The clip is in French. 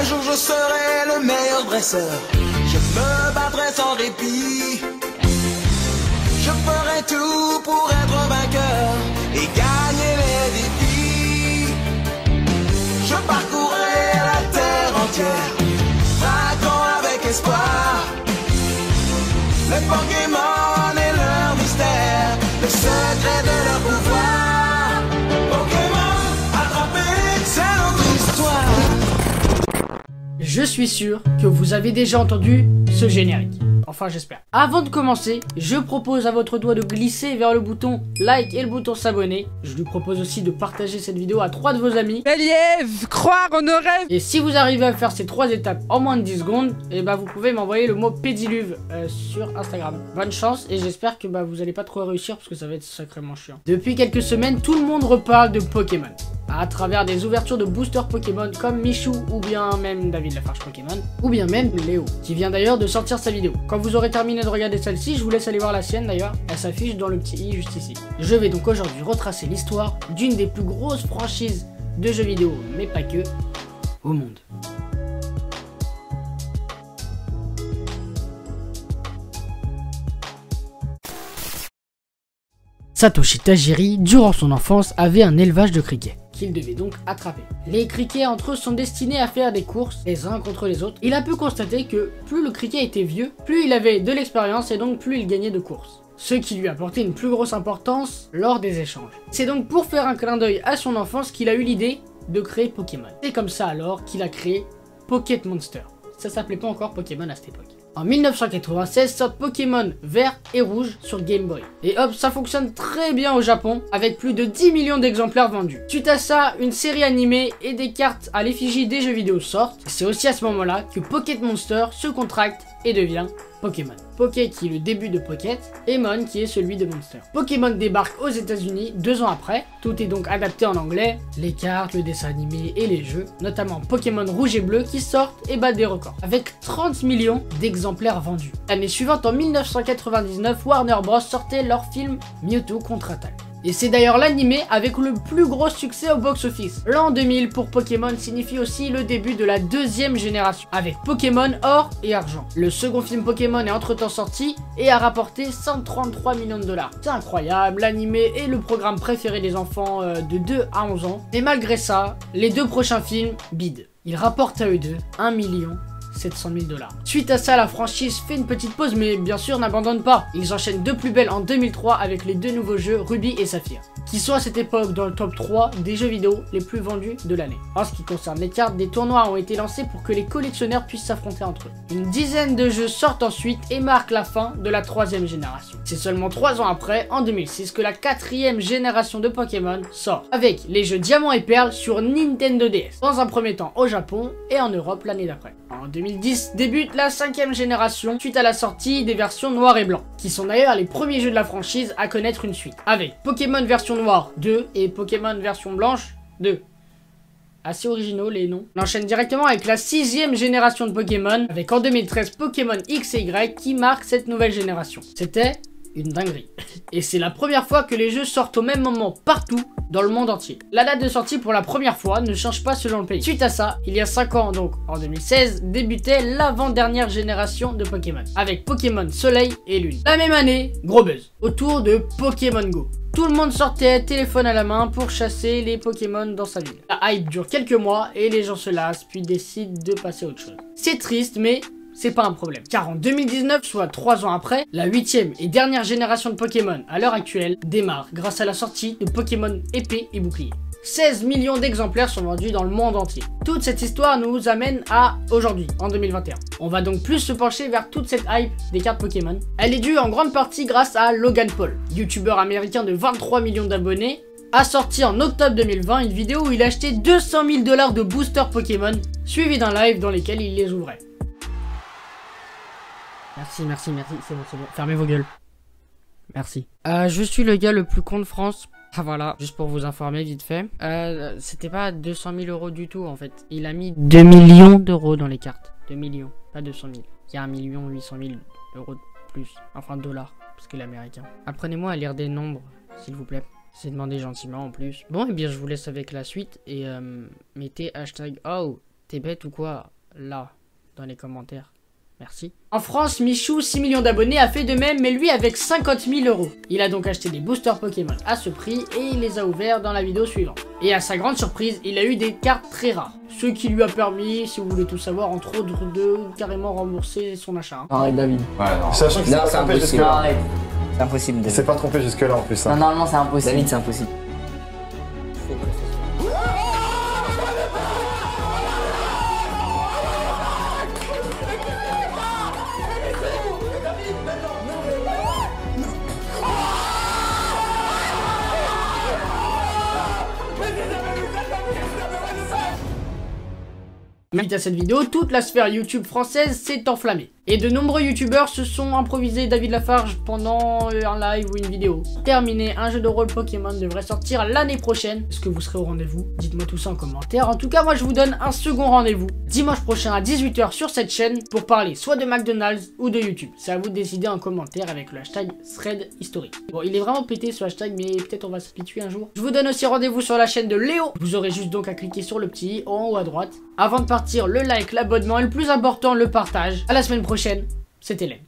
jour je serai le meilleur dresseur. Je me battrai sans répit. Je ferai tout pour être vainqueur et gagner les défis. Je parcourrai la terre entière, traquant avec espoir les Pokémon et leur mystère, le secret de leur pouvoir. Pokémon, attrapez, c'est notre histoire. Je suis sûr que vous avez déjà entendu ce générique. Enfin, j'espère. Avant de commencer, je propose à votre doigt de glisser vers le bouton like et le bouton s'abonner. Je lui propose aussi de partager cette vidéo à 3 de vos amis. Eliève, croire en nos rêves. Et si vous arrivez à faire ces 3 étapes en moins de 10 secondes, et bah vous pouvez m'envoyer le mot pédiluve sur Instagram. Bonne chance et j'espère que vous allez pas trop réussir parce que ça va être sacrément chiant. Depuis quelques semaines, tout le monde reparle de Pokémon. À travers des ouvertures de boosters Pokémon comme Michou ou bien même David Lafarge Pokémon ou bien même Léo qui vient d'ailleurs de sortir sa vidéo. Quand vous aurez terminé de regarder celle-ci, je vous laisse aller voir la sienne d'ailleurs, elle s'affiche dans le petit i juste ici. Je vais donc aujourd'hui retracer l'histoire d'une des plus grosses franchises de jeux vidéo, mais pas que, au monde. Satoshi Tajiri, durant son enfance, avait un élevage de criquets qu'il devait donc attraper. Les criquets entre eux sont destinés à faire des courses les uns contre les autres. Il a pu constater que plus le criquet était vieux, plus il avait de l'expérience et donc plus il gagnait de courses. Ce qui lui apportait une plus grosse importance lors des échanges. C'est donc pour faire un clin d'œil à son enfance qu'il a eu l'idée de créer Pokémon. C'est comme ça alors qu'il a créé Pocket Monster. Ça s'appelait pas encore Pokémon à cette époque. En 1996 sortent Pokémon vert et rouge sur Game Boy. Et hop, ça fonctionne très bien au Japon, avec plus de 10 millions d'exemplaires vendus. Suite à ça, une série animée et des cartes à l'effigie des jeux vidéo sortent. C'est aussi à ce moment-là que Pocket Monster se contracte et devient Pokémon. Poké qui est le début de Pocket, et Mon qui est celui de Monster. Pokémon débarque aux États-Unis 2 ans après, tout est donc adapté en anglais, les cartes, le dessin animé et les jeux, notamment Pokémon rouge et bleu qui sortent et battent des records, avec 30 millions d'exemplaires vendus. L'année suivante, en 1999, Warner Bros sortait leur film Mewtwo contre-attaque. Et c'est d'ailleurs l'animé avec le plus gros succès au box-office. L'an 2000 pour Pokémon signifie aussi le début de la deuxième génération, avec Pokémon Or et Argent. Le second film Pokémon est entre-temps sorti et a rapporté 133 millions de dollars. C'est incroyable, l'animé est le programme préféré des enfants de 2 à 11 ans. Et malgré ça, les 2 prochains films bident. Ils rapportent à eux deux 1 700 000 $. Suite à ça, la franchise fait une petite pause, mais bien sûr n'abandonne pas. Ils enchaînent de plus belle en 2003 avec les 2 nouveaux jeux Ruby et Saphir, qui sont à cette époque dans le top 3 des jeux vidéo les plus vendus de l'année. En ce qui concerne les cartes, des tournois ont été lancés pour que les collectionneurs puissent s'affronter entre eux. Une dizaine de jeux sortent ensuite et marquent la fin de la 3e génération. C'est seulement 3 ans après, en 2006, que la 4e génération de Pokémon sort, avec les jeux Diamant et Perle sur Nintendo DS, dans un premier temps au Japon et en Europe l'année d'après. En 2010 débute la 5e génération suite à la sortie des versions noir et blanc, qui sont d'ailleurs les premiers jeux de la franchise à connaître une suite, avec Pokémon version noire 2 et Pokémon version blanche 2. Assez originaux les noms. On enchaîne directement avec la 6e génération de Pokémon, avec en 2013 Pokémon X et Y qui marque cette nouvelle génération. C'était une dinguerie. Et c'est la première fois que les jeux sortent au même moment partout dans le monde entier. La date de sortie pour la première fois ne change pas selon le pays. Suite à ça, il y a 5 ans, donc en 2016, débutait l'avant-dernière génération de Pokémon, avec Pokémon Soleil et Lune. La même année, gros buzz, autour de Pokémon Go. Tout le monde sortait téléphone à la main pour chasser les Pokémon dans sa ville. La hype dure quelques mois et les gens se lassent puis décident de passer à autre chose. C'est triste mais c'est pas un problème, car en 2019, soit 3 ans après, la 8e et dernière génération de Pokémon à l'heure actuelle démarre grâce à la sortie de Pokémon Épée et Bouclier. 16 millions d'exemplaires sont vendus dans le monde entier. Toute cette histoire nous amène à aujourd'hui, en 2021. On va donc plus se pencher vers toute cette hype des cartes Pokémon. Elle est due en grande partie grâce à Logan Paul, youtubeur américain de 23 millions d'abonnés, a sorti en octobre 2020 une vidéo où il achetait 200 000 $ de boosters Pokémon, suivi d'un live dans lequel il les ouvrait. Merci, c'est bon. Fermez vos gueules. Merci. Je suis le gars le plus con de France. Ah voilà, juste pour vous informer vite fait. C'était pas 200 000 € du tout en fait. Il a mis 2 millions d'euros dans les cartes. 2 millions, pas 200 000. Il y a 1 800 000 € de plus. Enfin dollars, parce qu'il est américain. Apprenez-moi à lire des nombres, s'il vous plaît. C'est demandé gentiment en plus. Bon, et bien je vous laisse avec la suite et mettez hashtag oh, t'es bête ou quoi? là dans les commentaires. Merci. En France, Michou, 6 millions d'abonnés, a fait de même, mais lui avec 50 000 €. Il a donc acheté des boosters Pokémon à ce prix et il les a ouverts dans la vidéo suivante. Et à sa grande surprise, il a eu des cartes très rares. Ce qui lui a permis, si vous voulez tout savoir, entre autres de carrément rembourser son achat. Arrête David. Ouais, non. Sachant qu'il s'est pas trompé jusque-là. Arrête. C'est impossible Il David. s'est pas trompé jusque-là en plus. Non, normalement c'est impossible. David, c'est impossible. Suite à cette vidéo, toute la sphère YouTube française s'est enflammée. Et de nombreux youtubeurs se sont improvisés David Lafarge pendant un live ou une vidéo. Terminé, un jeu de rôle Pokémon devrait sortir l'année prochaine. Est-ce que vous serez au rendez-vous? Dites-moi tout ça en commentaire. En tout cas, moi je vous donne un second rendez-vous dimanche prochain à 18 h sur cette chaîne pour parler soit de McDonald's ou de YouTube. C'est à vous de décider en commentaire avec le hashtag thread historique. Bon, il est vraiment pété ce hashtag, mais peut-être on va s'habituer un jour. Je vous donne aussi rendez-vous sur la chaîne de Léo. Vous aurez juste donc à cliquer sur le petit i en haut à droite. Avant de partir, le like, l'abonnement et le plus important, le partage. À la semaine prochaine, c'était Hélène.